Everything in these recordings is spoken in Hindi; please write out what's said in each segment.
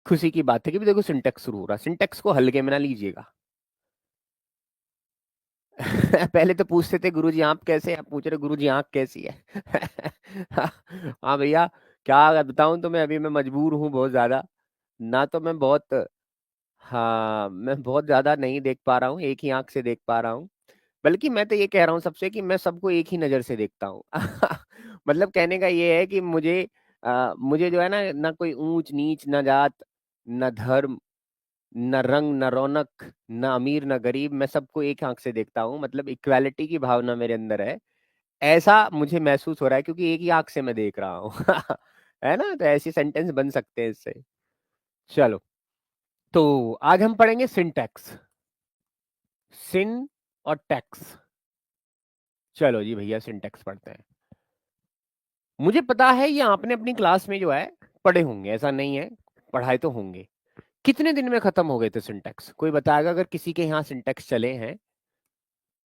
खुशी की बात है कि भी देखो सिंटेक्स शुरू हो रहा, सिंटेक्स को हल्के में ना लीजिएगा। पहले तो पूछते थे गुरुजी आप कैसे हैं, आप पूछ रहे गुरुजी आंख कैसी है। हाँ भैया, क्या बताऊं तो मैं अभी मैं मजबूर हूँ बहुत ज्यादा। ना तो मैं बहुत, हाँ मैं बहुत ज्यादा नहीं देख पा रहा हूँ, एक ही आंख से देख पा रहा हूँ। बल्कि मैं तो ये कह रहा हूँ सबसे कि मैं सबको एक ही नजर से देखता हूँ। मतलब कहने का ये है कि मुझे जो है ना, ना कोई ऊंच नीच, ना जात, न धर्म, न रंग, न रौनक, न अमीर न गरीब, मैं सबको एक आंख से देखता हूँ। मतलब इक्वालिटी की भावना मेरे अंदर है, ऐसा मुझे महसूस हो रहा है क्योंकि एक ही आंख से मैं देख रहा हूँ। है ना, तो ऐसी सेंटेंस बन सकते हैं इससे। चलो, तो आज हम पढ़ेंगे सिंटैक्स, सिन और टैक्स। चलो जी भैया, सिंटैक्स पढ़ते हैं। मुझे पता है ये आपने अपनी क्लास में जो है पढ़े होंगे, ऐसा नहीं है, पढ़ाए तो होंगे। कितने दिन में खत्म हो गए थे सिंटैक्स, कोई बताएगा अगर किसी के यहाँ सिंटैक्स चले हैं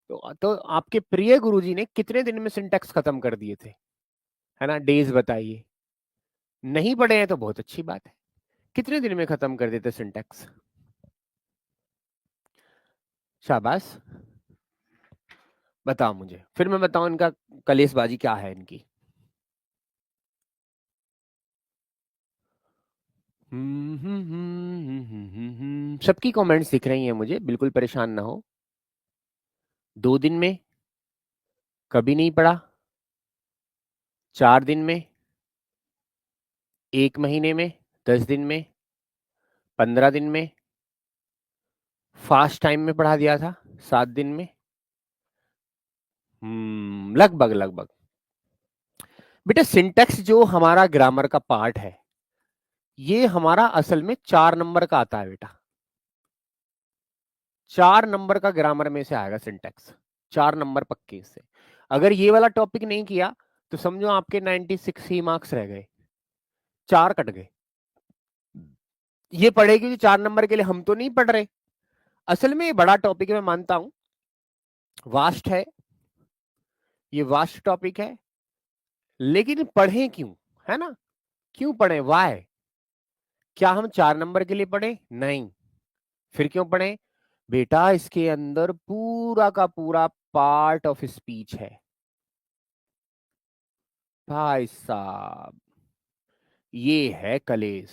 तो आपके प्रिय गुरुजी ने कितने दिन में सिंटैक्स खत्म कर दिए थे, है ना, डेज बताइए। नहीं पढ़े हैं तो बहुत अच्छी बात है। कितने दिन में खत्म कर देते सिंटैक्स? शाबाश, बताओ मुझे, फिर मैं बताऊं इनका कलेशबाजी क्या है इनकी। सबकी कमेंट्स दिख रही हैं मुझे, बिल्कुल परेशान ना हो। 2 दिन में, कभी नहीं पढ़ा। 4 दिन में, 1 महीने में, 10 दिन में, 15 दिन में, फास्ट टाइम में पढ़ा दिया था 7 दिन में। लगभग लगभग। बेटा सिंटेक्स जो हमारा ग्रामर का पार्ट है, ये हमारा असल में 4 नंबर का आता है बेटा। 4 नंबर का ग्रामर में से आएगा सिंटेक्स, 4 नंबर पक्के से। अगर ये वाला टॉपिक नहीं किया तो समझो आपके 96 ही मार्क्स रह गए, 4 कट गए। ये पढ़ेगी जो 4 नंबर के लिए, हम तो नहीं पढ़ रहे। असल में ये बड़ा टॉपिक है, मैं मानता हूं, वास्ट है, ये वास्ट टॉपिक है। लेकिन पढ़ें क्यों, है ना, क्यों पढ़े, वाई? क्या हम 4 नंबर के लिए पढ़े? नहीं। फिर क्यों पढ़े? बेटा इसके अंदर पूरा का पूरा पार्ट ऑफ स्पीच है भाई साहब, ये है कलेस।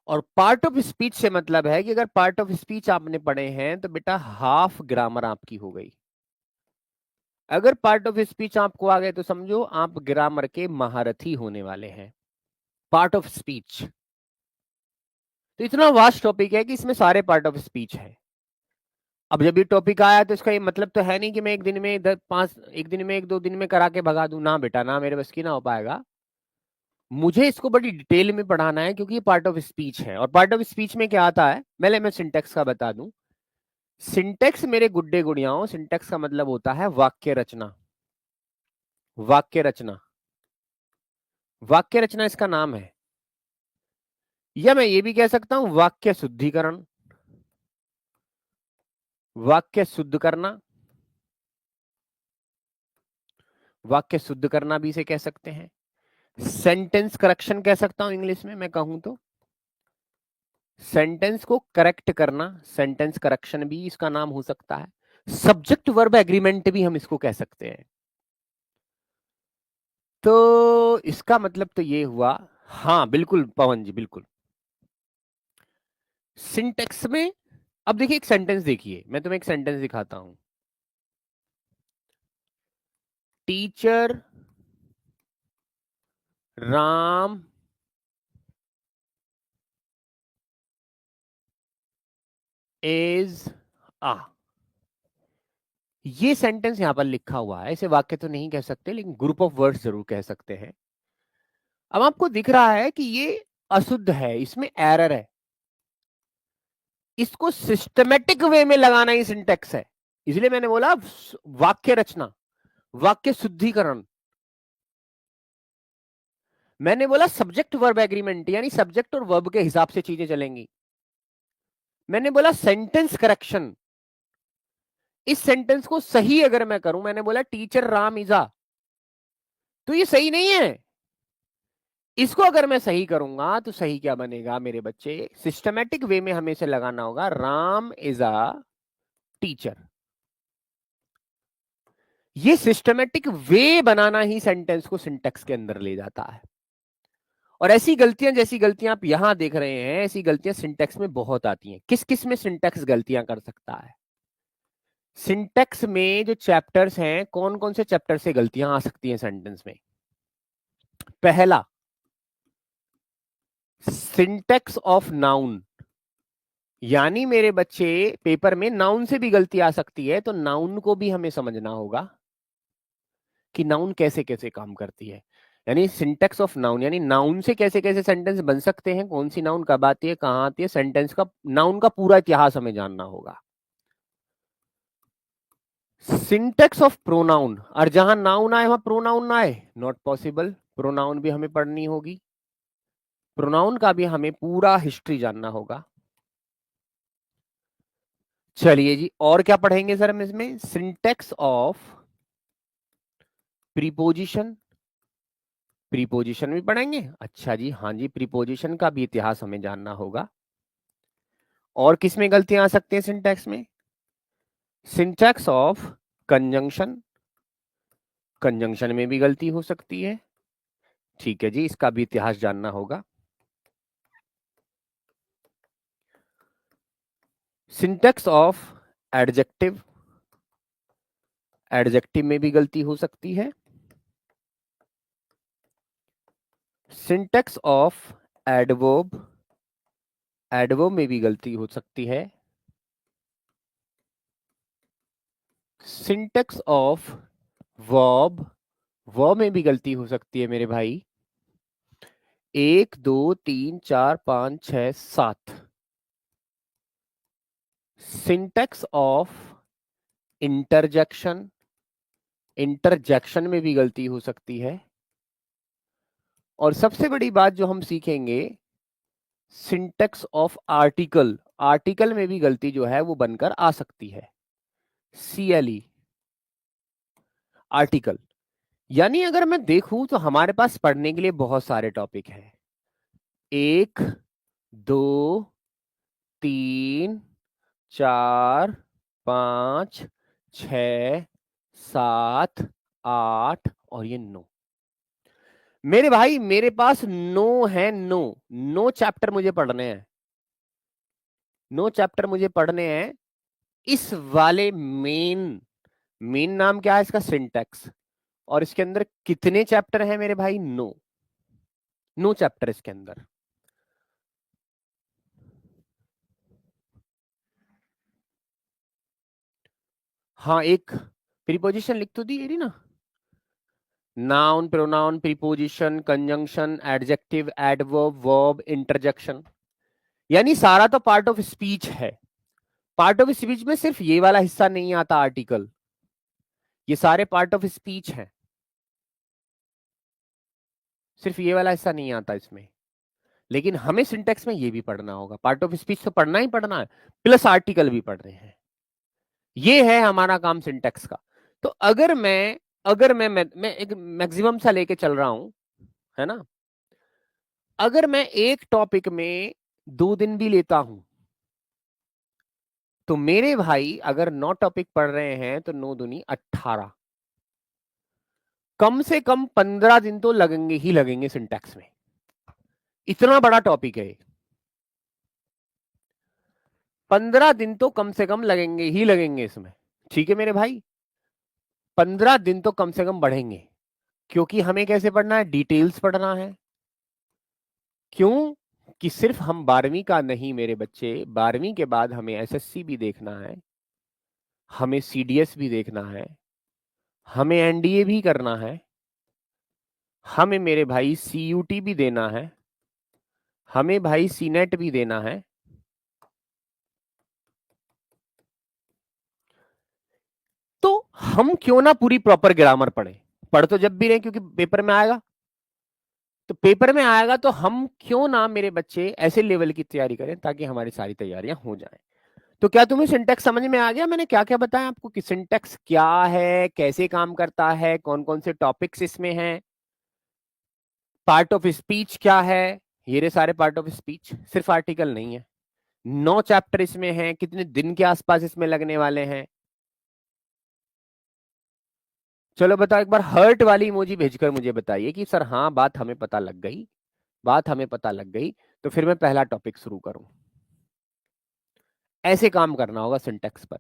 और पार्ट ऑफ स्पीच से मतलब है कि अगर पार्ट ऑफ स्पीच आपने पढ़े हैं तो बेटा हाफ ग्रामर आपकी हो गई। अगर पार्ट ऑफ स्पीच आपको आ गए तो समझो आप ग्रामर के महारथी होने वाले हैं। पार्ट ऑफ स्पीच तो इतना वास्ट टॉपिक है कि इसमें सारे पार्ट ऑफ स्पीच है। अब जब ये टॉपिक आया तो इसका ये मतलब तो है नहीं कि मैं एक दिन में 10 5 एक दिन में 1 2 दिन में करा के भगा दूं, ना बेटा ना, मेरे बस की ना हो पाएगा। मुझे इसको बड़ी डिटेल में पढ़ाना है क्योंकि ये पार्ट ऑफ स्पीच है। और पार्ट ऑफ स्पीच में क्या आता है, पहले मैं सिंटेक्स का बता दूं। सिंटेक्स मेरे गुड्डे गुड़ियाओं, सिंटेक्स का मतलब होता है वाक्य रचना। वाक्य रचना, वाक्य रचना इसका नाम है। या मैं ये भी कह सकता हूं वाक्य शुद्धिकरण, वाक्य शुद्ध करना, वाक्य शुद्ध करना भी इसे कह सकते हैं। सेंटेंस करेक्शन कह सकता हूं इंग्लिश में मैं कहूं तो, सेंटेंस को करेक्ट करना, सेंटेंस करेक्शन भी इसका नाम हो सकता है। सब्जेक्ट वर्ब एग्रीमेंट भी हम इसको कह सकते हैं। तो इसका मतलब तो ये हुआ, हाँ बिल्कुल पवन जी बिल्कुल। सिंटेक्स में, अब देखिए एक सेंटेंस देखिए, मैं तुम्हें एक सेंटेंस दिखाता हूं। टीचर राम इज आ, ये सेंटेंस यहां पर लिखा हुआ है। इसे वाक्य तो नहीं कह सकते लेकिन ग्रुप ऑफ वर्ड्स जरूर कह सकते हैं। अब आपको दिख रहा है कि ये अशुद्ध है, इसमें एरर है। इसको सिस्टमेटिक वे में लगाना ही सिंटेक्स है। इसलिए मैंने बोला वाक्य रचना, वाक्य शुद्धिकरण। मैंने बोला सब्जेक्ट वर्ब एग्रीमेंट, यानी सब्जेक्ट और वर्ब के हिसाब से चीजें चलेंगी। मैंने बोला सेंटेंस करेक्शन, इस सेंटेंस को सही अगर मैं करूं, मैंने बोला टीचर राम इज आ, तो ये सही नहीं है। इसको अगर मैं सही करूंगा तो सही क्या बनेगा मेरे बच्चे, सिस्टमेटिक वे में हमें से लगाना होगा, राम इज अ टीचर। ये सिस्टमेटिक वे बनाना ही सेंटेंस को सिंटेक्स के अंदर ले जाता है। और ऐसी गलतियां, जैसी गलतियां आप यहां देख रहे हैं, ऐसी गलतियां सिंटेक्स में बहुत आती हैं। किस किस में सिंटेक्स गलतियां कर सकता है? सिंटेक्स में जो चैप्टर्स हैं, कौन कौन से चैप्टर से गलतियां आ सकती हैं सेंटेंस में? पहला, सिंटेक्स ऑफ नाउन। यानी मेरे बच्चे, पेपर में नाउन से भी गलती आ सकती है, तो नाउन को भी हमें समझना होगा कि नाउन कैसे कैसे काम करती है। यानी सिंटेक्स ऑफ नाउन, यानी नाउन से कैसे कैसे सेंटेंस बन सकते हैं, कौन सी नाउन कब आती है, कहां आती है, सेंटेंस का, नाउन का पूरा इतिहास हमें जानना होगा। सिंटेक्स ऑफ प्रोनाउन, और जहां नाउन आए वहां प्रोनाउन ना आए, नॉट पॉसिबल। प्रोनाउन भी हमें पढ़नी होगी, प्रोनाउन का भी हमें पूरा हिस्ट्री जानना होगा। चलिए जी, और क्या पढ़ेंगे सर हम इसमें? Syntax of preposition. प्रीपोजिशन भी पढ़ेंगे? अच्छा जी, हाँ जी, प्रीपोजिशन का भी इतिहास हमें जानना होगा। और किसमें गलतियां आ सकती हैं सिंटेक्स में? Syntax of conjunction. कंजंक्शन में भी गलती हो सकती है। ठीक है जी, इसका भी इतिहास जानना होगा। Syntax of adjective. एडजेक्टिव में भी गलती हो सकती है। Syntax of adverb. एडवर्ब में भी गलती हो सकती है। Syntax of verb. वर्ब में भी गलती हो सकती है मेरे भाई। 1 2 3 4 5 6 7। Syntax of interjection. इंटरजेक्शन में भी गलती हो सकती है। और सबसे बड़ी बात जो हम सीखेंगे, सिंटेक्स ऑफ आर्टिकल। आर्टिकल में भी गलती जो है वो बनकर आ सकती है। CLE, article. यानी अगर मैं देखूं तो हमारे पास पढ़ने के लिए बहुत सारे टॉपिक हैं। 1 2 3 4 5 6 7 8 और ये 9। मेरे भाई मेरे पास 9 है, 9। 9 चैप्टर मुझे पढ़ने हैं। 9 चैप्टर मुझे पढ़ने हैं इस वाले मेन। मेन नाम क्या है इसका? सिंटेक्स। और इसके अंदर कितने चैप्टर हैं मेरे भाई? 9। 9 चैप्टर इसके अंदर। हाँ, एक प्रीपोजिशन लिख तो दी एरी ना। Noun, pronoun, preposition, conjunction, adjective, adverb, verb, interjection. यानी सारा तो पार्ट ऑफ स्पीच है। पार्ट ऑफ स्पीच में सिर्फ ये वाला हिस्सा नहीं आता, आर्टिकल। ये सारे पार्ट ऑफ स्पीच हैं, सिर्फ ये वाला हिस्सा नहीं आता इसमें। लेकिन हमें सिंटेक्स में ये भी पढ़ना होगा। पार्ट ऑफ स्पीच तो पढ़ना ही पढ़ना है, प्लस आर्टिकल भी पढ़ रहे हैं। ये है हमारा काम सिंटेक्स का। तो अगर मैं एक मैक्सिमम सा लेके चल रहा हूं, है ना। अगर मैं एक टॉपिक में 2 दिन भी लेता हूं, तो मेरे भाई अगर 9 टॉपिक पढ़ रहे हैं तो 9 दूनी 18। कम से कम 15 दिन तो लगेंगे ही लगेंगे सिंटेक्स में। इतना बड़ा टॉपिक है। 15 दिन तो कम से कम लगेंगे ही लगेंगे इसमें। ठीक है मेरे भाई, 15 दिन तो कम से कम बढ़ेंगे। क्योंकि हमें कैसे पढ़ना है? डिटेल्स पढ़ना है। क्यों? कि सिर्फ हम 12वीं का नहीं मेरे बच्चे, 12वीं के बाद हमें SSC भी देखना है, हमें CDS भी देखना है, हमें NDA भी करना है, हमें मेरे भाई CUT भी देना है, हमें भाई CNET भी देना है। तो हम क्यों ना पूरी प्रॉपर ग्रामर पढ़े? पढ़ तो जब भी रहे, क्योंकि पेपर में आएगा। तो पेपर में आएगा तो हम क्यों ना मेरे बच्चे ऐसे लेवल की तैयारी करें ताकि हमारी सारी तैयारियां हो जाएं। तो क्या तुम्हें सिंटेक्स समझ में आ गया? मैंने क्या क्या बताया आपको कि सिंटेक्स क्या है, कैसे काम करता है, कौन कौन से टॉपिक्स इसमें हैं। पार्ट ऑफ स्पीच क्या है? ये रे सारे पार्ट ऑफ स्पीच, सिर्फ आर्टिकल नहीं है। 9 चैप्टर इसमें हैं। कितने दिन के आसपास इसमें लगने वाले हैं? चलो बताओ एक बार हर्ट वाली इमोजी भेजकर मुझे बताइए कि सर हाँ, बात हमें पता लग गई, बात हमें पता लग गई। तो फिर मैं पहला टॉपिक शुरू करूं। ऐसे काम करना होगा सिंटेक्स पर।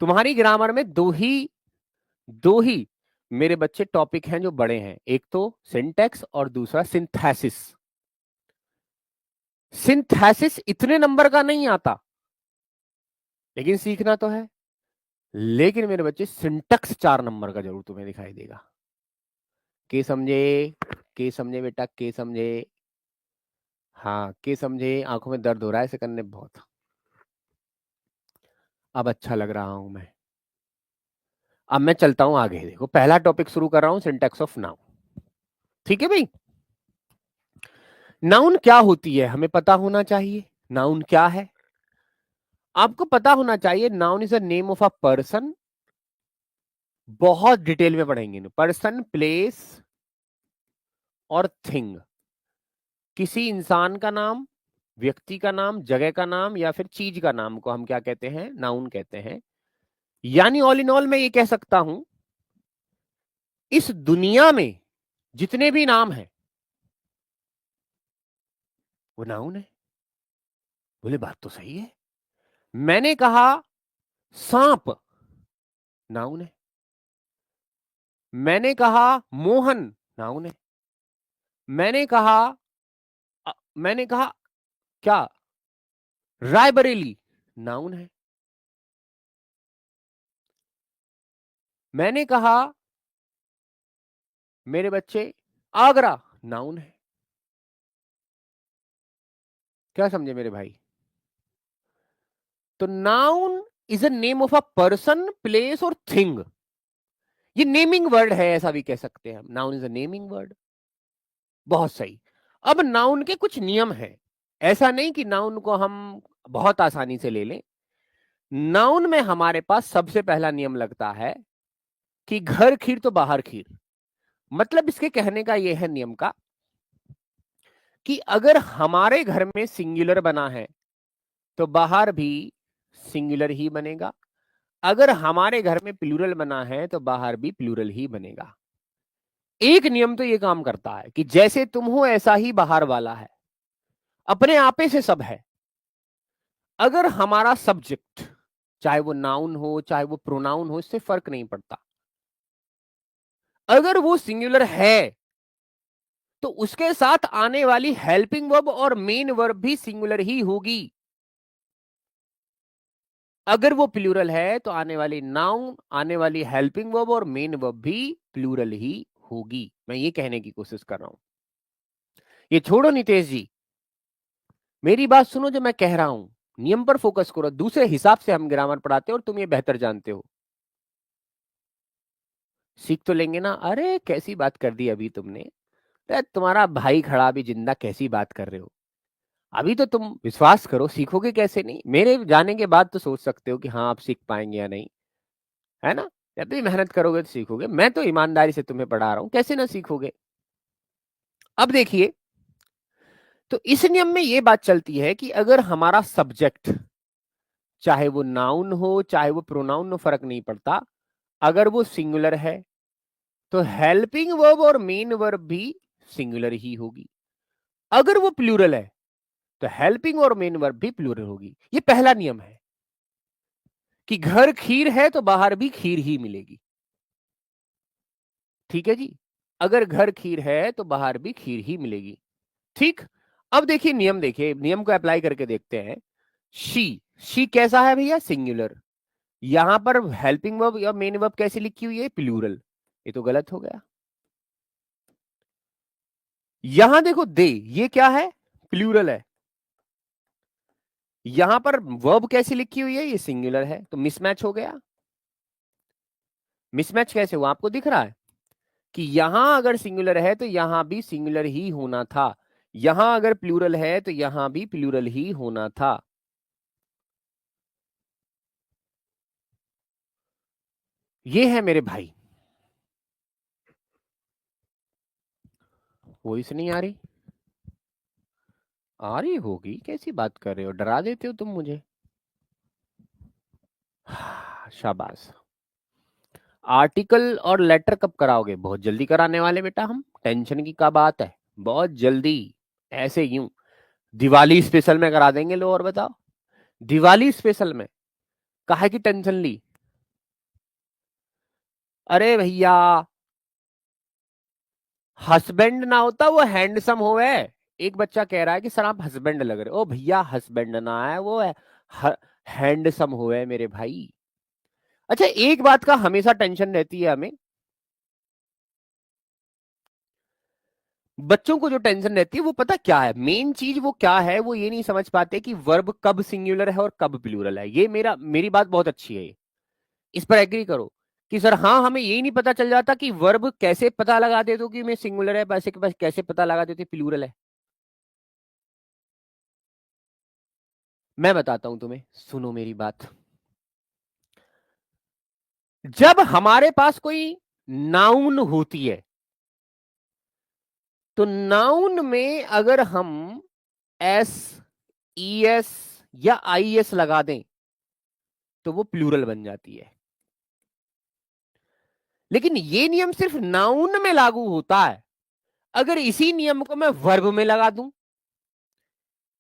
तुम्हारी ग्रामर में दो ही मेरे बच्चे टॉपिक हैं जो बड़े हैं, एक तो सिंटेक्स और दूसरा सिंथेसिस। सिंथेसिस इतने नंबर का नहीं आता, लेकिन सीखना तो है। लेकिन मेरे बच्चे सिंटेक्स 4 नंबर का जरूर तुम्हें दिखाई देगा। के समझे? के समझे बेटा? के समझे? हाँ, के समझे। आंखों में दर्द हो रहा है इसे करने बहुत। अब अच्छा लग रहा हूं मैं। अब मैं चलता हूं आगे। देखो पहला टॉपिक शुरू कर रहा हूं, सिंटेक्स ऑफ नाउन। ठीक है भाई। नाउन क्या होती है हमें पता होना चाहिए। नाउन क्या है आपको पता होना चाहिए। Noun is a name of a person. बहुत डिटेल में पढ़ेंगे। पर्सन, प्लेस और थिंग। किसी इंसान का नाम, व्यक्ति का नाम, जगह का नाम या फिर चीज का नाम को हम क्या कहते हैं? नाउन कहते हैं। यानी ऑल इन ऑल मैं ये कह सकता हूं, इस दुनिया में जितने भी नाम हैं वो नाउन है। बोले बात तो सही है। मैंने कहा सांप, नाउन है। मैंने कहा मोहन, नाउन है। मैंने कहा मैंने कहा क्या, रायबरेली, नाउन है। मैंने कहा मेरे बच्चे आगरा, नाउन है। क्या समझे मेरे भाई? तो noun is a name of a person, place और थिंग। ये नेमिंग वर्ड है, ऐसा भी कह सकते हैं हम। Noun is a naming word. बहुत सही। अब नाउन के कुछ नियम हैं। ऐसा नहीं कि नाउन को हम बहुत आसानी से ले लें। नाउन में हमारे पास सबसे पहला नियम लगता है कि घर खीर तो बाहर खीर। मतलब इसके कहने का यह है नियम का कि अगर हमारे घर में सिंगुलर बना है तो बाहर भी सिंगुलर ही बनेगा। अगर हमारे घर में प्लूरल बना है तो बाहर भी प्लूरल ही बनेगा। एक नियम तो यह काम करता है कि जैसे तुम हो ऐसा ही बाहर वाला है, अपने आपे से सब है। अगर हमारा सब्जेक्ट, चाहे वो नाउन हो चाहे वो प्रोनाउन हो, इससे फर्क नहीं पड़ता, अगर वो सिंगुलर है तो उसके साथ आने वाली हेल्पिंग वर्ब और मेन वर्ब भी सिंगुलर ही होगी। अगर वो प्लूरल है तो आने वाली नाउन, आने वाली हेल्पिंग वर्ब और मेन वर्ब भी प्लूरल ही होगी। मैं ये कहने की कोशिश कर रहा हूं। ये छोड़ो नितेश जी, मेरी बात सुनो। जो मैं कह रहा हूं नियम पर फोकस करो। दूसरे हिसाब से हम ग्रामर पढ़ाते हैं और तुम ये बेहतर जानते हो। सीख तो लेंगे ना? अरे कैसी बात कर दी अभी तुमने। अरे तुम्हारा भाई खड़ा भी जिंदा, कैसी बात कर रहे हो? अभी तो तुम विश्वास करो, सीखोगे कैसे नहीं? मेरे जाने के बाद तो सोच सकते हो कि हाँ आप सीख पाएंगे या नहीं, है ना? जब भी मेहनत करोगे तो सीखोगे। मैं तो ईमानदारी से तुम्हें पढ़ा रहा हूं, कैसे ना सीखोगे? अब देखिए, तो इस नियम में यह बात चलती है कि अगर हमारा सब्जेक्ट, चाहे वो नाउन हो चाहे वो प्रोनाउन हो, फर्क नहीं पड़ता, अगर वो सिंगुलर है तो हेल्पिंग वर्ब और मेन वर्ब भी सिंगुलर ही होगी। अगर वो प्लूरल है तो हेल्पिंग और मेन वर्ब भी प्लूरल होगी। ये पहला नियम है कि घर खीर है तो बाहर भी खीर ही मिलेगी। ठीक है जी। अगर घर खीर है तो बाहर भी खीर ही मिलेगी। ठीक। अब देखिए नियम, देखिए नियम को अप्लाई करके देखते हैं। शी, शी कैसा है भैया? सिंगुलर। यहां पर हेल्पिंग वर्ब या मेन वर्ब कैसे लिखी हुई है? प्लूरल। ये तो गलत हो गया। यहां देखो दे, ये क्या है? प्लूरल है। यहां पर वर्ब कैसी लिखी हुई है? ये सिंगुलर है, तो मिसमैच हो गया। मिसमैच कैसे हुआ आपको दिख रहा है कि यहां अगर सिंगुलर है तो यहां भी सिंगुलर ही होना था, यहां अगर प्लूरल है तो यहां भी प्लूरल ही होना था। ये है मेरे भाई। वॉइस नहीं आ रही होगी, कैसी बात कर रहे हो, डरा देते हो तुम मुझे। शाबाश। आर्टिकल और लेटर कब कराओगे? बहुत जल्दी कराने वाले बेटा हम, टेंशन की क्या बात है, बहुत जल्दी। ऐसे यूं दिवाली स्पेशल में करा देंगे। लो और बताओ, दिवाली स्पेशल में काहे की टेंशन ली? अरे भैया, हस्बैंड ना होता वो हैंडसम होवे। एक बच्चा कह रहा है कि सर आप हस्बैंड लग रहे हो। ओ भैया, हस्बैंड ना है वो है, हैंडसम होवे मेरे भाई। अच्छा, एक बात का हमेशा टेंशन रहती है हमें, बच्चों को जो टेंशन रहती है वो पता क्या है, मेन चीज वो क्या है, वो ये नहीं समझ पाते कि वर्ब कब सिंगुलर है और कब प्लूरल है। ये मेरी बात बहुत अच्छी है, इस पर एग्री करो कि सर हाँ, हमें यही नहीं पता चल जाता कि वर्ब कैसे पता लगा दे दो कि मैं सिंगुलर है, पैसे के पास कैसे पता लगा देते प्लूरल है। मैं बताता हूं तुम्हें, सुनो मेरी बात। जब हमारे पास कोई नाउन होती है, तो नाउन में अगर हम एस, ई एस या आई एस लगा दें तो वो प्लूरल बन जाती है। लेकिन ये नियम सिर्फ नाउन में लागू होता है। अगर इसी नियम को मैं वर्ब में लगा दूं,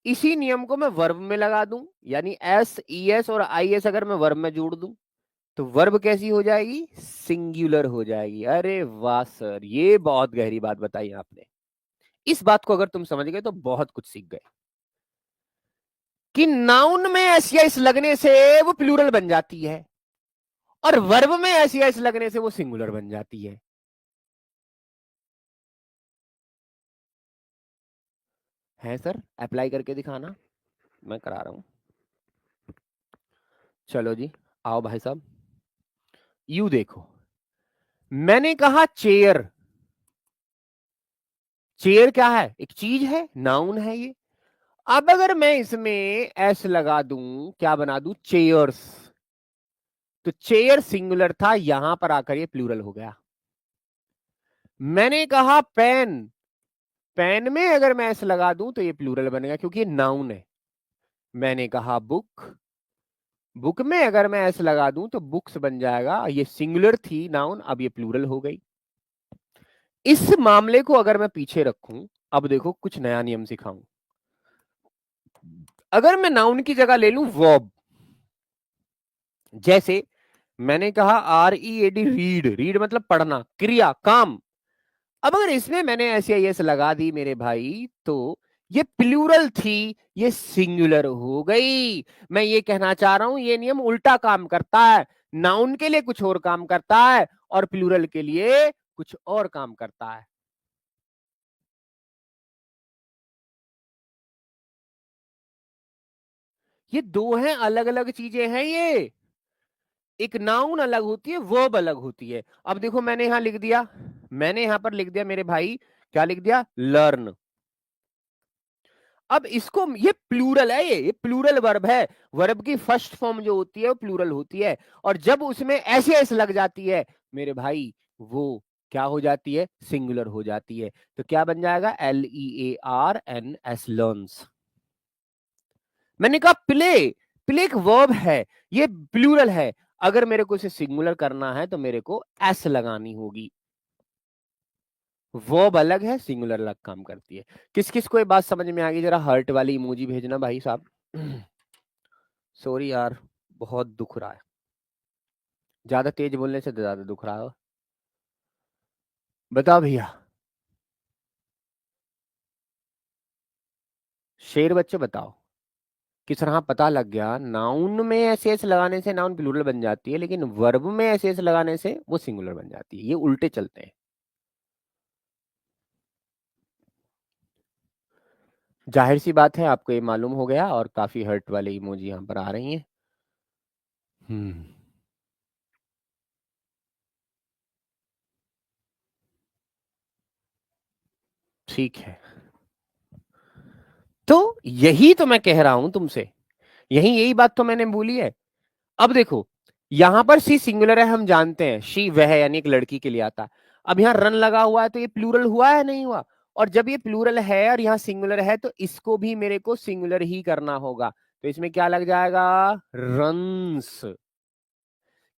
इसी नियम को मैं वर्ब में लगा दूं, यानी एस, ई एस और आई एस अगर मैं वर्ब में जोड़ दूं, तो वर्ब कैसी हो जाएगी? सिंगुलर हो जाएगी। अरे वाह सर, ये बहुत गहरी बात बताई आपने। इस बात को अगर तुम समझ गए तो बहुत कुछ सीख गए कि नाउन में एस या इस लगने से वो प्लूरल बन जाती है और वर्ब में एस या इस लगने से वो सिंगुलर बन जाती है सर? अप्लाई करके दिखाना, मैं करा रहा हूं। चलो जी, आओ भाई साहब, यू देखो, मैंने कहा चेयर। चेयर क्या है? एक चीज है, नाउन है ये। अब अगर मैं इसमें एस लगा दूं, क्या बना दूं? चेयर्स। तो चेयर सिंगुलर था, यहां पर आकर ये प्लूरल हो गया। मैंने कहा पेन। पेन में अगर मैं एस लगा दूं तो ये प्लूरल बनेगा क्योंकि ये नाउन है। मैंने कहा बुक। बुक में अगर मैं एस लगा दूं तो बुक्स बन जाएगा। ये सिंगुलर थी नाउन, अब ये प्लूरल हो गई। इस मामले को अगर मैं पीछे रखूं, अब देखो कुछ नया नियम सिखाऊं। अगर मैं नाउन की जगह ले लूं वर्ब, जैसे मैंने कहा R E A D, read. Read मतलब पढ़ना, क्रिया, काम। अब अगर इसमें मैंने ऐसे एस लगा दी मेरे भाई, तो ये प्लूरल थी, ये सिंगुलर हो गई। मैं ये कहना चाह रहा हूं, ये नियम उल्टा काम करता है। नाउन के लिए कुछ और काम करता है और प्लूरल के लिए कुछ और काम करता है। ये दो हैं, अलग अलग चीजें हैं ये। एक नाउन अलग होती है, वर्ब अलग होती है। अब देखो, मैंने यहां लिख दिया, मैंने यहां पर लिख दिया मेरे भाई, क्या लिख दिया? लर्न। अब इसको, ये प्लूरल है, ये प्लूरल वर्ब है। वर्ब की फर्स्ट फॉर्म जो होती है वो प्लूरल होती है, और जब उसमें ऐसे ऐसे लग जाती है मेरे भाई, वो क्या हो जाती है? सिंगुलर हो जाती है। तो क्या बन जाएगा? LEARNS, learns. मैंने कहा प्ले। प्ले एक वर्ब है, ये प्लूरल है। अगर मेरे को इसे सिंगुलर करना है तो मेरे को एस लगानी होगी। वर्ब अलग है, सिंगुलर अलग काम करती है। किस किस को ये बात समझ में आ गई? जरा हर्ट वाली इमोजी भेजना भाई साहब। सॉरी यार, बहुत दुख रहा है, ज्यादा तेज बोलने से ज्यादा दुख रहा है। बताओ भैया, शेर बच्चे बताओ, किस तरह पता लग गया नाउन में ऐसे ऐसे लगाने से नाउन प्लूरल बन जाती है, लेकिन वर्ब में ऐसे ऐसे लगाने से वो सिंगुलर बन जाती है। ये उल्टे चलते हैं। जाहिर सी बात है आपको ये मालूम हो गया, और काफी हर्ट वाले इमोजी यहाँ पर आ रही हैं। हम्म, ठीक है। तो यही तो मैं कह रहा हूं तुमसे, यही बात तो मैंने बोली है। अब देखो, यहां पर सी सिंगुलर है, हम जानते हैं शी वह, यानी एक लड़की के लिए आता है। अब यहां रन लगा हुआ है तो ये प्लूरल हुआ है नहीं हुआ? और जब ये प्लूरल है और यहाँ सिंगुलर है तो इसको भी मेरे को सिंगुलर ही करना होगा। तो इसमें क्या लग जाएगा, रन्स,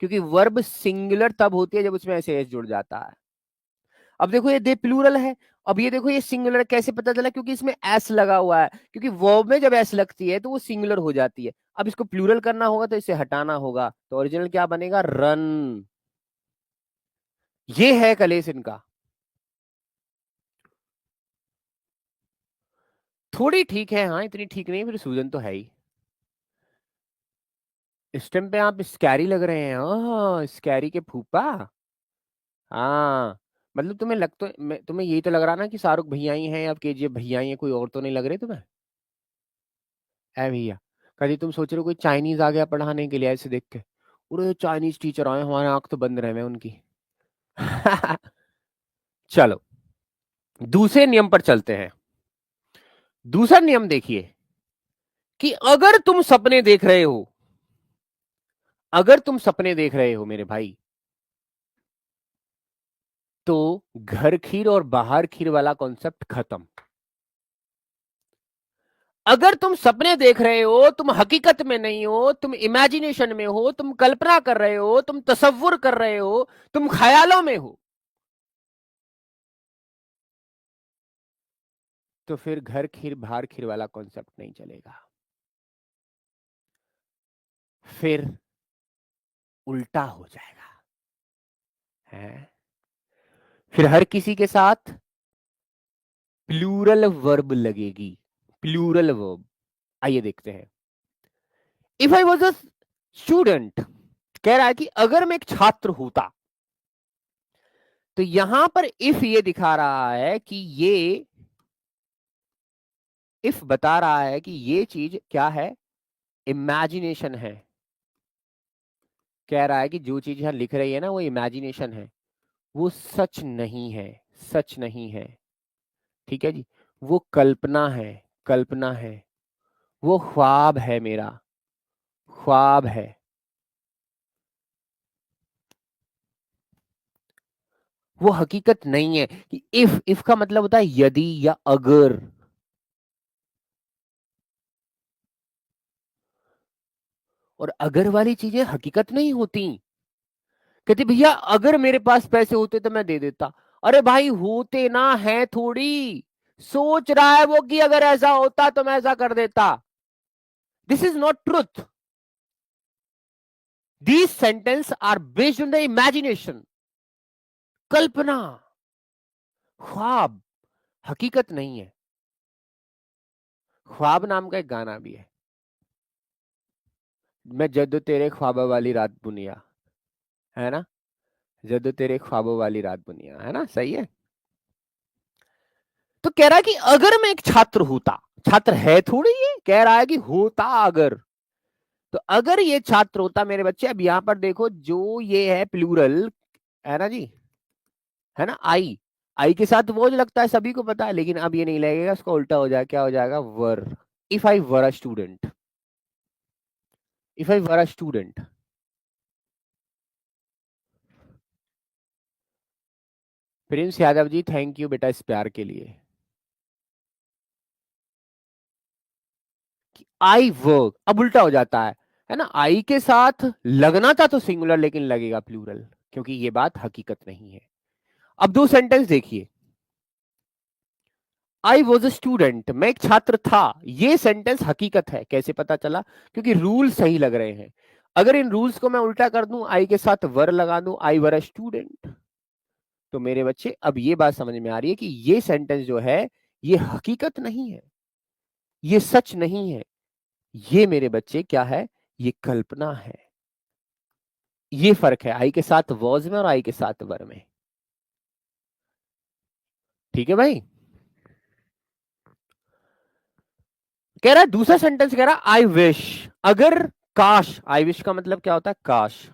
क्योंकि वर्ब सिंगुलर तब होती है जब उसमें ऐसे एस जुड़ जाता है। अब देखो ये दे प्लूरल है, अब ये देखो ये सिंगुलर कैसे पता चला, क्योंकि इसमें एस लगा हुआ है, क्योंकि वर्ब में जब एस लगती है तो वो सिंगुलर हो जाती है। अब इसको प्लूरल करना होगा तो इसे हटाना होगा, तो ओरिजिनल क्या बनेगा, रन। ये है कलेश इनका। थोड़ी ठीक है, हाँ इतनी ठीक नहीं, फिर सूजन तो है ही। इस टाइम पे आप स्कैरी लग रहे हैं, हाँ स्कैरी के फूफा। हाँ, मतलब तुम्हें लग तो तुम्हें यही तो लग रहा ना कि शाहरुख भैया ही हैं, अब केजीएफ भैया ही हैं, कोई और तो नहीं लग रहे तुम्हें। है भैया, कभी तुम सोच रहे हो कोई चाइनीज आ गया पढ़ाने के लिए ऐसे देख के, पूरे चाइनीज टीचर आए, हमारे आंख तो बंद रहे हैं उनकी। चलो दूसरे नियम पर चलते हैं। दूसरा नियम देखिए कि अगर तुम सपने देख रहे हो, अगर तुम सपने देख रहे हो मेरे भाई, तो घर खीर और बाहर खीर वाला कॉन्सेप्ट खत्म। अगर तुम सपने देख रहे हो, तुम हकीकत में नहीं हो, तुम इमेजिनेशन में हो, तुम कल्पना कर रहे हो, तुम तसव्वुर कर रहे हो, तुम ख्यालों में हो, तो फिर घर खीर बाहर खीर वाला कॉन्सेप्ट नहीं चलेगा। फिर उल्टा हो जाएगा है। फिर हर किसी के साथ प्लूरल वर्ब लगेगी, प्लूरल वर्ब। आइए देखते हैं। If I was a student, कह रहा है कि अगर मैं एक छात्र होता, तो यहां पर इफ ये दिखा रहा है कि ये, इफ बता रहा है कि ये चीज क्या है, इमेजिनेशन है। कह रहा है कि जो चीज यहां लिख रही है ना वो इमेजिनेशन है, वो सच नहीं है, सच नहीं है। ठीक है जी, वो कल्पना है, कल्पना है, वो ख्वाब है मेरा, ख्वाब है। वो हकीकत नहीं है। कि इफ का मतलब होता है यदि या अगर, और अगर वाली चीजें हकीकत नहीं होती। कहते भैया अगर मेरे पास पैसे होते तो मैं दे देता। अरे भाई होते ना है थोड़ी, सोच रहा है वो कि अगर ऐसा होता तो मैं ऐसा कर देता। This is not truth. These sentence are based on the imagination, कल्पना, ख्वाब, हकीकत नहीं है। ख्वाब नाम का एक गाना भी है, मैं जद तेरे ख्वाबों वाली रात बुनिया, है ना, जद तेरे ख्वाबों वाली रात बुनिया, है ना, सही है। तो कह रहा है कि अगर मैं एक छात्र होता, छात्र है थोड़ी, ये कह रहा है कि होता अगर, तो अगर ये छात्र होता मेरे बच्चे, अब यहां पर देखो जो ये है प्लूरल, है ना जी, है ना, आई, आई के साथ वो जो लगता है सभी को पता है, लेकिन अब ये नहीं लगेगा, उसका उल्टा हो जाएगा, क्या हो जाएगा, were. If I were a student, if I were a student, Prince Yadav ji thank you बेटा इस प्यार के लिए। आई वर्क, अब उल्टा हो जाता है ना, आई के साथ लगना था तो सिंगुलर, लेकिन लगेगा प्लूरल, क्योंकि ये बात हकीकत नहीं है। अब दो सेंटेंस देखिए। आई वॉज अ स्टूडेंट, मैं एक छात्र था, ये सेंटेंस हकीकत है, कैसे पता चला, क्योंकि रूल सही लग रहे हैं। अगर इन रूल्स को मैं उल्टा कर दूं, आई के साथ वर लगा दूं, आई वर अ स्टूडेंट, तो मेरे बच्चे अब ये बात समझ में आ रही है कि ये सेंटेंस जो है ये हकीकत नहीं है, ये सच नहीं है, ये मेरे बच्चे क्या है, ये कल्पना है। ये फर्क है आई के साथ वॉज में और आई के साथ वर में। ठीक है भाई। कह रहा है दूसरा सेंटेंस, कह रहा है आई विश, अगर, काश, आई विश का मतलब क्या होता है, काश,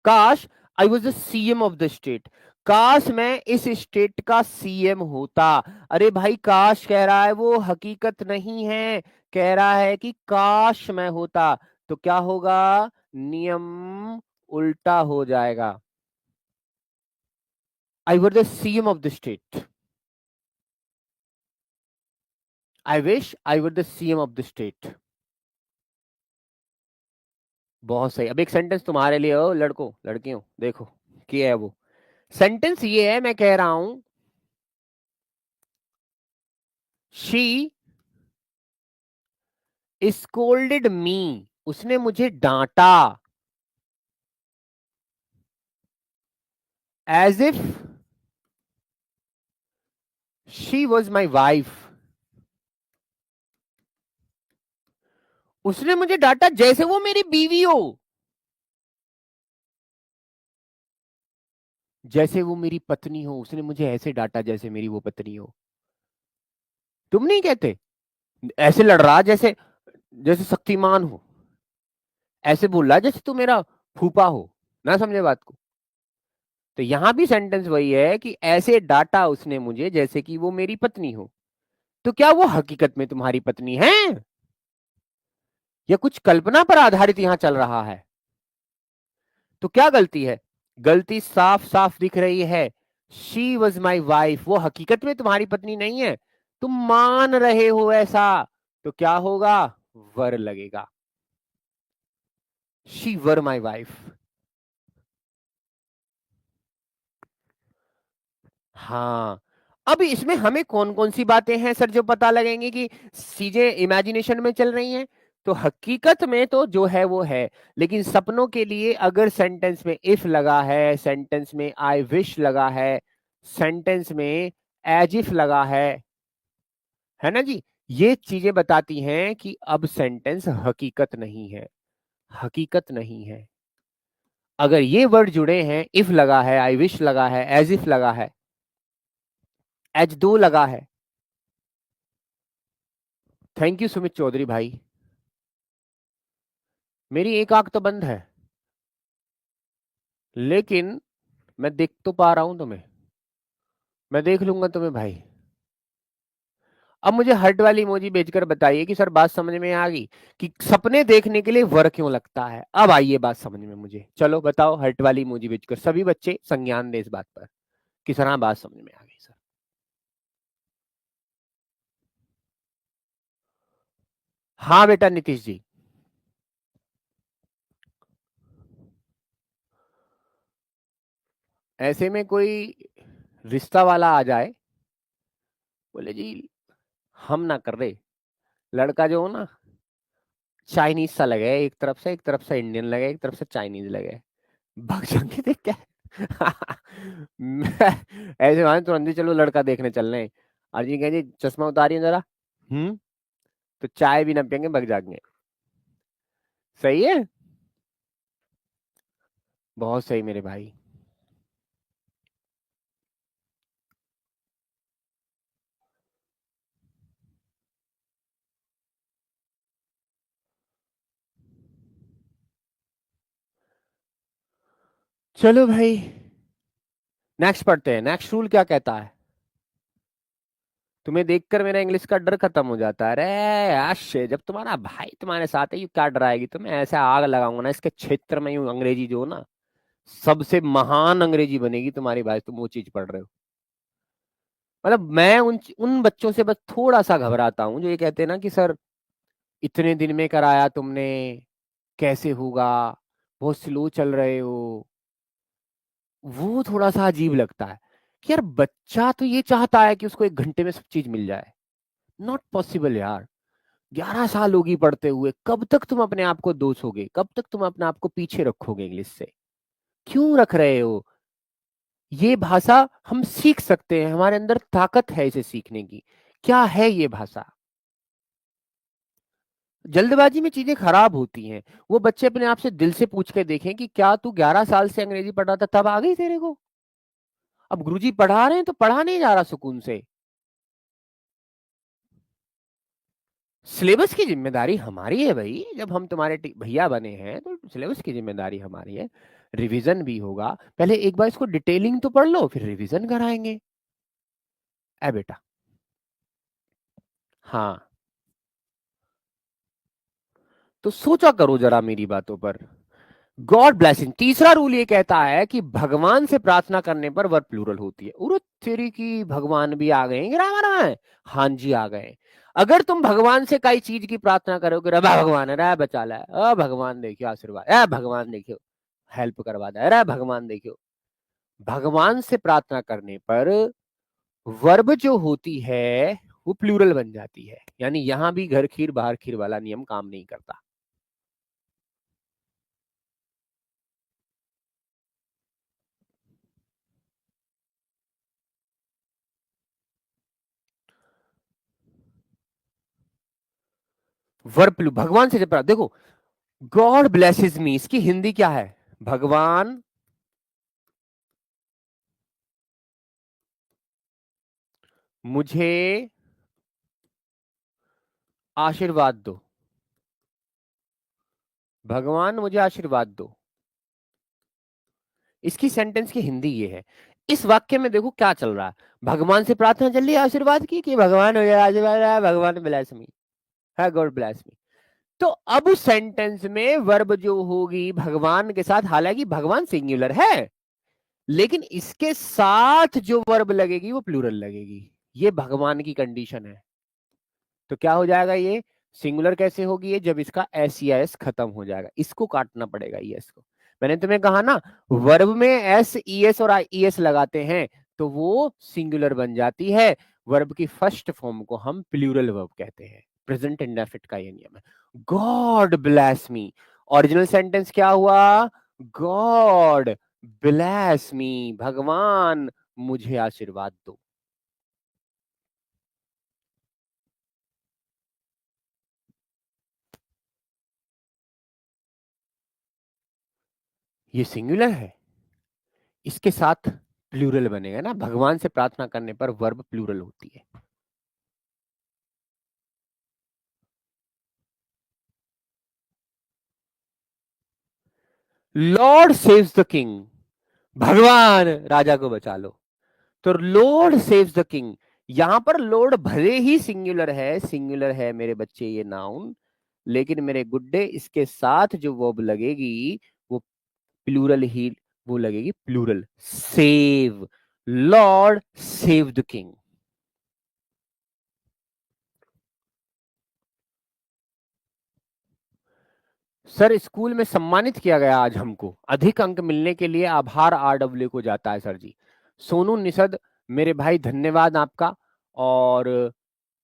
काश I was the CM of the state, काश मैं इस स्टेट का सीएम होता। अरे भाई काश कह रहा है, वो हकीकत नहीं है, कह रहा है कि काश मैं होता, तो क्या होगा, नियम उल्टा हो जाएगा। I were the CM of the state, I wish I were the CM of the state. बहुत सही। अब एक सेंटेंस तुम्हारे लिए हो लड़कों लड़कियों, देखो क्या है वो सेंटेंस। ये है, मैं कह रहा हूं, शी स्कोल्डेड मी, उसने मुझे डांटा, as if she was my wife. उसने मुझे डांटा जैसे वो मेरी बीवी हो, जैसे वो मेरी पत्नी हो। उसने मुझे ऐसे डांटा जैसे मेरी वो पत्नी हो। तुम नहीं कहते? ऐसे लड़ रहा जैसे, जैसे शक्तिमान हो, ऐसे बोल रहा जैसे तू मेरा फूफा हो। ना समझे बात को? तो यहां भी सेंटेंस वही है कि ऐसे डांटा उसने मुझे जैसे कि वो मेरी पत्नी हो। तो क्या वो हकीकत में तुम्हारी पत्नी है, या कुछ कल्पना पर आधारित यहां चल रहा है? तो क्या गलती है? गलती साफ साफ दिख रही है। शी वॉज माई वाइफ, वो हकीकत में तुम्हारी पत्नी नहीं है, तुम मान रहे हो ऐसा। तो क्या होगा? वर लगेगा। She were my wife. हाँ। अब इसमें हमें कौन कौन सी बातें हैं सर जो पता लगेंगी कि चीजें इमेजिनेशन में चल रही हैं? तो हकीकत में तो जो है वो है, लेकिन सपनों के लिए अगर सेंटेंस में इफ लगा है, सेंटेंस में आई विश लगा है, सेंटेंस में एज इफ लगा है ना जी, ये चीजें बताती हैं कि अब सेंटेंस हकीकत नहीं है। हकीकत नहीं है। अगर ये वर्ड जुड़े हैं, इफ लगा है, आई विश लगा है, एज इफ लगा है, एज दो लगा है। थैंक यू सुमित चौधरी भाई। मेरी एक आंख तो बंद है, लेकिन मैं देख तो पा रहा हूं तुम्हें। मैं देख लूंगा तुम्हें भाई। अब मुझे हर्ट वाली इमोजी भेजकर बताइए कि सर बात समझ में आ गई कि सपने देखने के लिए वर क्यों लगता है। अब आइए बात समझ में मुझे, चलो बताओ हर्ट वाली इमोजी भेजकर सभी बच्चे संज्ञान दे इस बात पर कि सर हाँ बात समझ में आ गई सर। हाँ बेटा नीतीश जी। ऐसे में कोई रिश्ता वाला आ जाए, बोले जी हम ना कर रहे, लड़का जो हो ना चाइनीज सा लगे, एक तरफ से इंडियन लगे, एक तरफ से चाइनीज लगे, भाग जाएंगे देख क्या। ऐसे मान तुरंत ही चलो लड़का देखने चल रहे हैं, और जी कहेंगे चश्मा उतारिए जरा। हम्म। तो चाय भी ना पियेंगे, भाग जाएंगे। सही है। बहुत सही मेरे भाई। चलो भाई, नेक्स्ट पढ़ते हैं। नेक्स्ट रूल क्या कहता है? तुम्हें देखकर मेरा इंग्लिश का डर खत्म हो जाता है। अरे यार जब तुम्हारा भाई तुम्हारे साथ है, यू क्या डराएगी तुम्हें? ऐसे आग लगाऊंगा ना इसके क्षेत्र में, यूं अंग्रेजी जो ना सबसे महान अंग्रेजी बनेगी तुम्हारी भाई। तुम वो चीज पढ़ रहे हो। मतलब मैं उन उन बच्चों से बस थोड़ा सा घबराता हूँ जो ये कहते हैं ना कि सर इतने दिन में कराया तुमने, कैसे होगा, बहुत स्लो चल रहे हो। वो थोड़ा सा अजीब लगता है कि यार बच्चा तो ये चाहता है कि उसको एक घंटे में सब चीज मिल जाए। नॉट पॉसिबल यार। 11 साल होगी पढ़ते हुए, कब तक तुम अपने आप को दोषोगे, कब तक तुम अपने आप को पीछे रखोगे इंग्लिश से? क्यों रख रहे हो? ये भाषा हम सीख सकते हैं, हमारे अंदर ताकत है इसे सीखने की। क्या है ये भाषा? जल्दबाजी में चीजें खराब होती हैं। वो बच्चे अपने आप से दिल से पूछ के देखें कि क्या तू 11 साल से अंग्रेजी पढ़ रहा था तब आ गई तेरे को? अब गुरुजी पढ़ा रहे हैं तो पढ़ा नहीं जा रहा सुकून से। सिलेबस की जिम्मेदारी हमारी है भाई, जब हम तुम्हारे भैया बने हैं तो सिलेबस की जिम्मेदारी हमारी है। रिवीजन भी होगा, पहले एक बार इसको डिटेलिंग तो पढ़ लो फिर रिवीजन कराएंगे। ए बेटा। हाँ। तो सोचा करो जरा मेरी बातों पर। God blessing. तीसरा रूल ये कहता है कि भगवान से प्रार्थना करने पर वर्ब प्लूरल होती है। उरे तेरी की, भगवान भी आ गए ग्रामर में। हाँ जी आ गए। अगर तुम भगवान से कई चीज की प्रार्थना करोगे, रे भगवान रे बचा ला, भगवान देखियो आशीर्वाद, भगवान देखियो हेल्प करवा दे, अरे भगवान देखियो। भगवान से प्रार्थना करने पर वर्ब जो होती है वो प्लूरल बन जाती है। यानी यहां भी घर खीर बाहर खीर वाला नियम काम नहीं करता। वर्ब भगवान से जब देखो, गॉड ब्लेसेस मी, इसकी हिंदी क्या है? भगवान मुझे आशीर्वाद दो। भगवान मुझे आशीर्वाद दो। इसकी सेंटेंस की हिंदी ये है। इस वाक्य में देखो क्या चल रहा है। भगवान से प्रार्थना चल रही है आशीर्वाद की, कि भगवान मुझे आशीर्वाद है, भगवान ब्लेस मी, है गॉड ब्लेस मी। तो अब उस सेंटेंस में वर्ब जो होगी भगवान के साथ, हालांकि भगवान सिंगुलर है, लेकिन इसके साथ जो वर्ब लगेगी वो प्लूरल लगेगी। ये भगवान की कंडीशन है। तो क्या हो जाएगा ये? सिंगुलर कैसे होगी ये? जब इसका एस या एस खत्म हो जाएगा, इसको काटना पड़ेगा ई एस को। मैंने तुम्हें कहा ना, वर्ब में एस ई एस और आई एस लगाते हैं तो वो सिंगुलर बन जाती है। वर्ब की फर्स्ट फॉर्म को हम प्लूरल वर्ब कहते हैं। प्रेजेंट इंडेफिनिट का ये नियम है। गॉड ब्लेस मी, ओरिजिनल सेंटेंस क्या हुआ? गॉड ब्लेस मी, भगवान मुझे आशीर्वाद दो। ये सिंगुलर है, इसके साथ प्लूरल बनेगा ना। भगवान से प्रार्थना करने पर वर्ब प्लूरल होती है। लॉर्ड सेव्स द किंग, भगवान राजा को बचा लो। तो लॉर्ड सेव्स द किंग, यहां पर लॉर्ड भले ही सिंगुलर है, सिंगुलर है मेरे बच्चे ये नाउन, लेकिन मेरे गुड्डे इसके साथ जो वर्ब लगेगी वो प्लूरल ही, वो लगेगी plural. Save, lord save the king. Sir school में सम्मानित किया गया आज हमको, अधिक अंक मिलने के लिए आभार आरडब्ल्यू को जाता है सर जी। सोनू निषद, मेरे भाई धन्यवाद आपका। और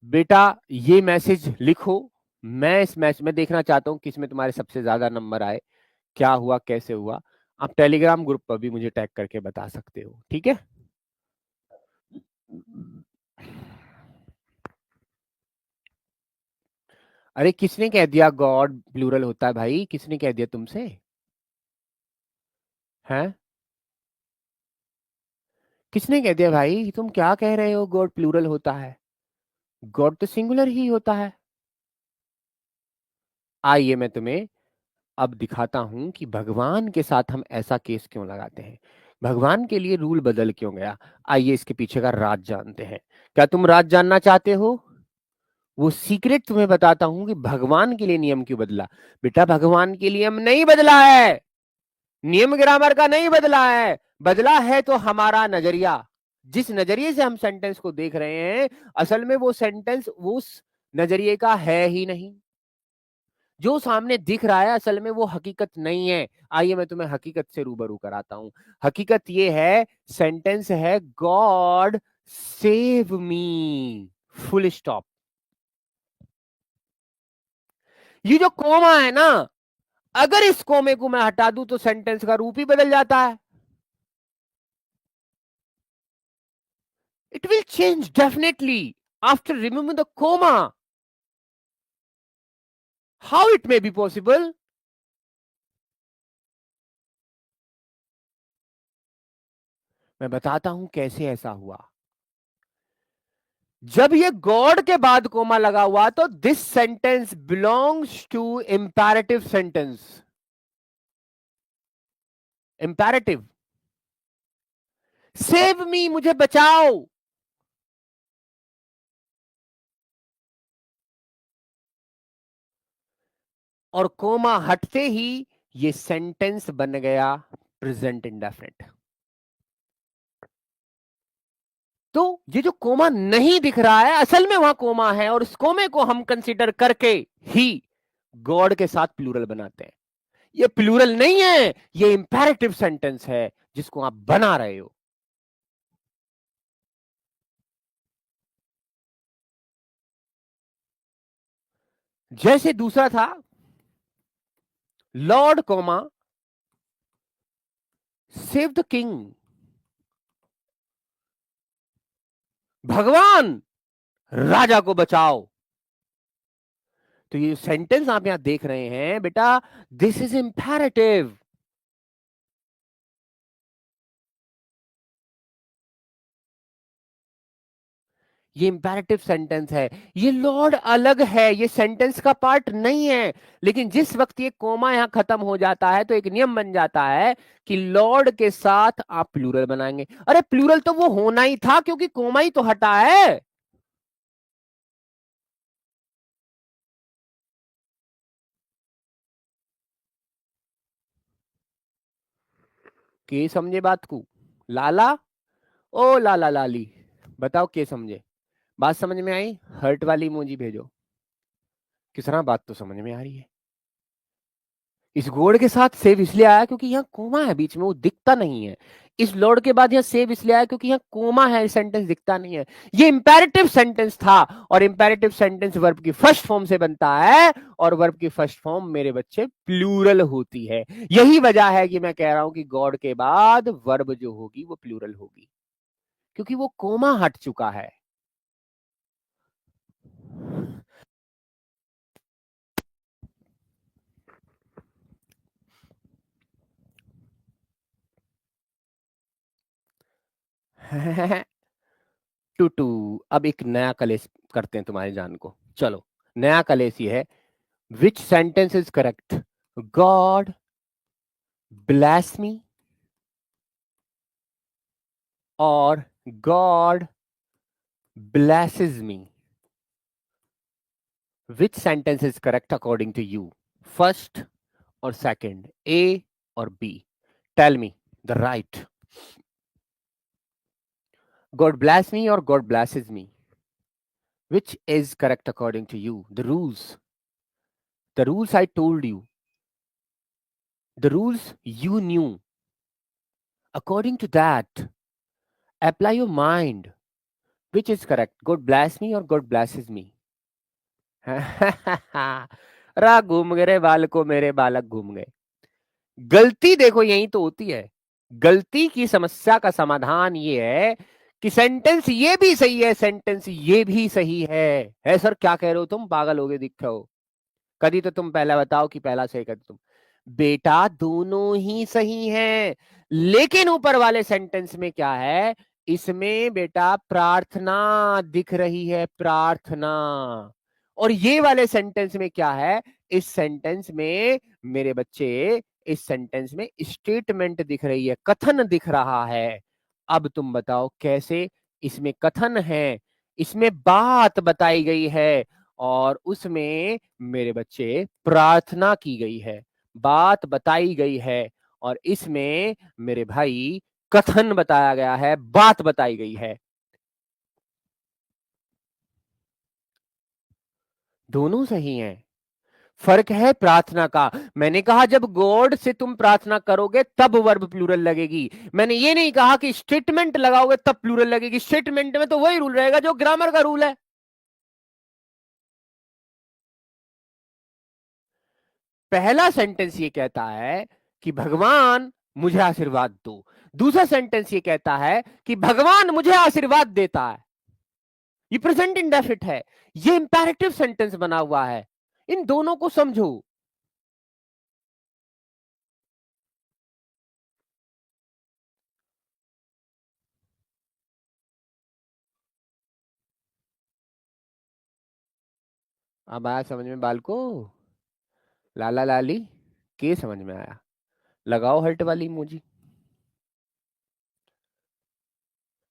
बेटा ये मैसेज लिखो, मैं इस मैच में देखना चाहता हूं किसमें तुम्हारे सबसे ज्यादा नंबर आए, क्या हुआ कैसे हुआ। आप टेलीग्राम ग्रुप पर भी मुझे टैग करके बता सकते हो, ठीक है? अरे किसने कह दिया गॉड प्लूरल होता है भाई? किसने कह दिया तुमसे? हैं? किसने कह दिया भाई? तुम क्या कह रहे हो गॉड प्लूरल होता है? गॉड तो सिंगुलर ही होता है। आइए मैं तुम्हें अब दिखाता हूं कि भगवान के साथ हम ऐसा केस क्यों लगाते हैं, भगवान के लिए रूल बदल क्यों गया। आइए इसके पीछे का राज जानते हैं। क्या तुम राज जानना चाहते हो? वो सीक्रेट तुम्हें बताता हूं कि भगवान के लिए नियम क्यों बदला। बेटा भगवान के लिए नियम नहीं बदला है, नियम ग्रामर का नहीं बदला है, बदला है तो हमारा नजरिया। जिस नजरिए से हम सेंटेंस को देख रहे हैं, असल में वो सेंटेंस उस नजरिए का है ही नहीं। जो सामने दिख रहा है असल में वो हकीकत नहीं है। आइए मैं तुम्हें हकीकत से रूबरू कराता हूं। हकीकत ये है, सेंटेंस है गॉड सेव मी, फुल स्टॉप। ये जो कोमा है ना, अगर इस कोमे को मैं हटा दूं तो सेंटेंस का रूप ही बदल जाता है। It will change definitely after removing the comma. How it may be possible? मैं बताता हूं कैसे ऐसा हुआ। जब ये गॉड के बाद कोमा लगा हुआ तो this sentence belongs to imperative sentence. Imperative, save me, मुझे बचाओ। और कोमा हटते ही ये सेंटेंस बन गया प्रेजेंट इंडेफिनिट। तो ये जो कोमा नहीं दिख रहा है, असल में वहां कोमा है, और उस कोमे को हम कंसीडर करके ही गॉड के साथ प्लूरल बनाते हैं। ये प्लूरल नहीं है, ये इंपेरेटिव सेंटेंस है जिसको आप बना रहे हो। जैसे दूसरा था, lord comma save the king, भगवान राजा को बचाओ। तो ये सेंटेंस आप यहां देख रहे हैं बेटा, दिस इज इंपेरेटिव। ये इंपेरेटिव सेंटेंस है, ये लॉर्ड अलग है, ये सेंटेंस का पार्ट नहीं है। लेकिन जिस वक्त ये कोमा यहां खत्म हो जाता है तो एक नियम बन जाता है कि लॉर्ड के साथ आप प्लूरल बनाएंगे। अरे प्लूरल तो वो होना ही था क्योंकि कोमा ही तो हटा है। के समझे बात को? लाला, ओ लाला लाली, बताओ के समझे? बात समझ में आई? हर्ट वाली इमोजी भेजो। किस तरह बात तो समझ में आ रही है। इस गोड के साथ सेव इसलिए आया क्योंकि यहाँ कोमा है बीच में, वो दिखता नहीं है। इस लॉर्ड के बाद यहाँ सेव इसलिए आया क्योंकि यहाँ कोमा है, सेंटेंस दिखता नहीं है। ये इंपेरेटिव सेंटेंस था, और इंपेरेटिव सेंटेंस वर्ब की फर्स्ट फॉर्म से बनता है, और वर्ब की फर्स्ट फॉर्म मेरे बच्चे प्लूरल होती है। यही वजह है कि मैं कह रहा हूं कि गॉड के बाद वर्ब जो होगी वो प्लूरल होगी, क्योंकि वो कोमा हट चुका है। टू अब एक नया कलेश करते हैं तुम्हारी जान को। चलो, नया कलेश ये है, विच sentence is correct? God bless मी और God blesses me? Which sentence is correct according to you? First or second? A or B? Tell me the right. God bless me or God blesses me? Which is correct according to you? The rules. The rules I told you. The rules you knew. According to that, apply your mind. Which is correct? God bless me or God blesses me? रा घूम गए रे बालको, मेरे बालक घूम गए। गलती देखो यही तो होती है। गलती की समस्या का समाधान ये है कि सेंटेंस ये भी सही है, सेंटेंस ये भी सही है सर क्या कह रहे हो तुम? पागल हो गए दिख रहे हो। कभी तो तुम पहला बताओ कि पहला सही कर तुम। बेटा दोनों ही सही हैं, लेकिन ऊपर वाले सेंटेंस में क्या है? इसमें बेटा प्रार्थना दिख रही है, प्रार्थना। और ये वाले सेंटेंस में क्या है? इस सेंटेंस में मेरे बच्चे, इस सेंटेंस में स्टेटमेंट दिख रही है, कथन दिख रहा है। अब तुम बताओ कैसे? इसमें कथन है, इसमें बात बताई गई है, और उसमें मेरे बच्चे प्रार्थना की गई है, बात बताई गई है, और इसमें मेरे भाई कथन बताया गया है, बात बताई गई है। दोनों सही हैं। फर्क है प्रार्थना का। मैंने कहा जब गॉड से तुम प्रार्थना करोगे तब वर्ब प्लूरल लगेगी। मैंने ये नहीं कहा कि स्टेटमेंट लगाओगे तब प्लूरल लगेगी। स्टेटमेंट में तो वही रूल रहेगा जो ग्रामर का रूल है। पहला सेंटेंस ये कहता है कि भगवान मुझे आशीर्वाद दो। दूसरा सेंटेंस ये कहता है कि भगवान मुझे आशीर्वाद देता है। ये प्रेजेंट इंडेफिनिट है, ये इंपेरेटिव सेंटेंस बना हुआ है। इन दोनों को समझो। अब आया समझ में बाल को? लाला लाली के समझ में आया? लगाओ हर्ट वाली इमोजी,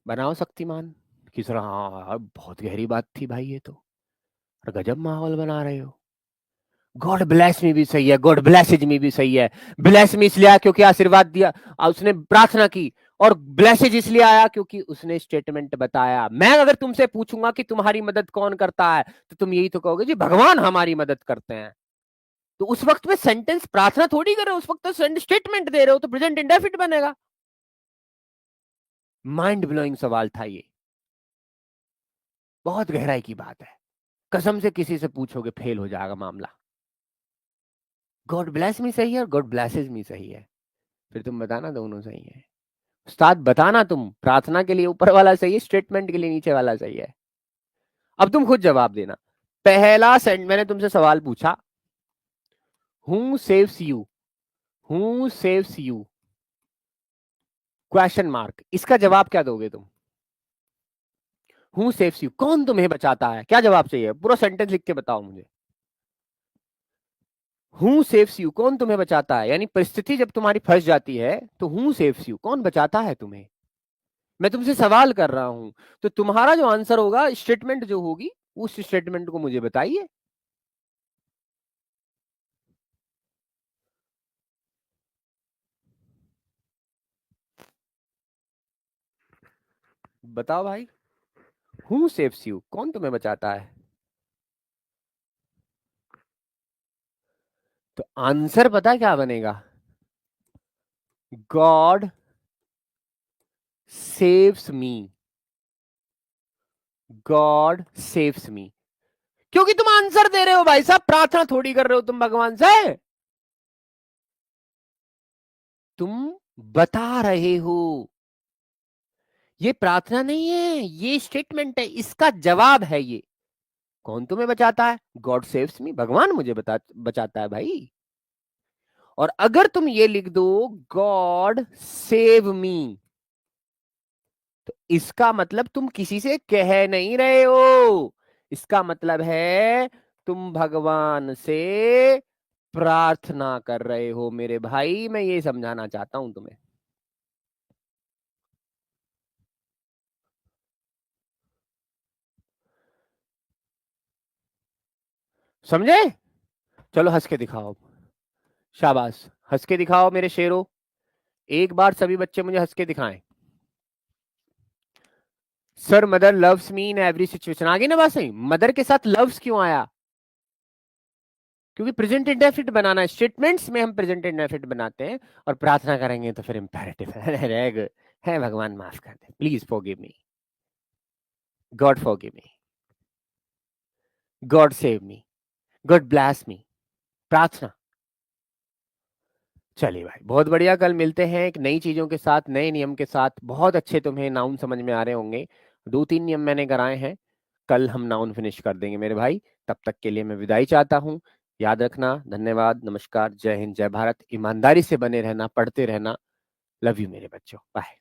बनाओ शक्तिमान। किस तरह? हाँ बहुत गहरी बात थी भाई ये तो, और गजब माहौल बना रहे हो। गॉड ब्लेस मी भी सही है, गॉड ब्लेसेज मी भी सही है। ब्लेस मी इसलिए आया क्योंकि आशीर्वाद दिया, उसने प्रार्थना की। और ब्लेसेज इसलिए आया क्योंकि उसने स्टेटमेंट बताया। मैं अगर तुमसे पूछूंगा कि तुम्हारी मदद कौन करता है, तो तुम यही तो कहोगे जी भगवान हमारी मदद करते हैं। तो उस वक्त में सेंटेंस प्रार्थना थोड़ी कर रहे हो, उस वक्त तो स्टेटमेंट दे रहे हो, तो प्रेजेंट इंडेफिनिट बनेगा। माइंड ब्लोइंग सवाल था ये, बहुत गहराई की बात है। कसम से किसी से पूछोगे फेल हो जाएगा मामला। गॉड ब्लेस मी सही है और गॉड ब्लेसेस मी सही है, फिर तुम बताना दोनों सही है। उस्ताद बताना तुम प्रार्थना के लिए ऊपर वाला सही है, स्टेटमेंट के लिए नीचे वाला सही है। अब तुम खुद जवाब देना। पहला सेंट मैंने तुमसे सवाल पूछा, who saves you, who saves you, question mark, इसका जवाब क्या दोगे तुम? हु सेव्स यू, कौन तुम्हें बचाता है, क्या जवाब चाहिए? पूरा सेंटेंस लिख के बताओ मुझे। हु सेव्स यू, कौन तुम्हें बचाता है, यानी परिस्थिति जब तुम्हारी फंस जाती है तो हु सेव्स यू, कौन बचाता है तुम्हें? मैं तुमसे सवाल कर रहा हूं, तो तुम्हारा जो आंसर होगा, स्टेटमेंट जो होगी, उस स्टेटमेंट को मुझे बताइए। बताओ भाई, हु सेव्स यू, कौन तुम्हें बचाता है? तो आंसर पता क्या बनेगा? गॉड सेव्स मी, गॉड सेव्स मी। क्योंकि तुम आंसर दे रहे हो भाई साहब, प्रार्थना थोड़ी कर रहे हो तुम भगवान से। तुम बता रहे हो, ये प्रार्थना नहीं है, ये स्टेटमेंट है, इसका जवाब है ये। कौन तुम्हें बचाता है? गॉड सेव्स मी, भगवान मुझे बचाता है भाई। और अगर तुम ये लिख दो गॉड सेव मी, तो इसका मतलब तुम किसी से कह नहीं रहे हो, इसका मतलब है तुम भगवान से प्रार्थना कर रहे हो मेरे भाई। मैं ये समझाना चाहता हूं तुम्हें, समझे? चलो हंस के दिखाओ, शाबाश, हंस के दिखाओ मेरे शेरों। एक बार सभी बच्चे मुझे हंस के दिखाएं। Sir mother loves me in every situation, आगे ना बात सही, मदर के साथ लव्स क्यों आया? क्योंकि प्रेजेंट इंडेफिनिट बनाना है, स्टेटमेंट्स में हम प्रेजेंट इंडेफिनिट बनाते हैं, और प्रार्थना करेंगे तो फिर इंपेरेटिव है भगवान माफ कर दे, please forgive me, God forgive me, God save me, God bless me, प्रार्थना। चलिए भाई बहुत बढ़िया, कल मिलते हैं एक नई चीजों के साथ, नए नियम के साथ। बहुत अच्छे तुम्हें नाउन समझ में आ रहे होंगे, दो तीन नियम मैंने कराए हैं, कल हम नाउन फिनिश कर देंगे मेरे भाई। तब तक के लिए मैं विदाई चाहता हूँ। याद रखना, धन्यवाद, नमस्कार, जय हिंद, जय भारत, ईमानदारी से बने रहना, पढ़ते रहना। लव यू मेरे बच्चों, बाय।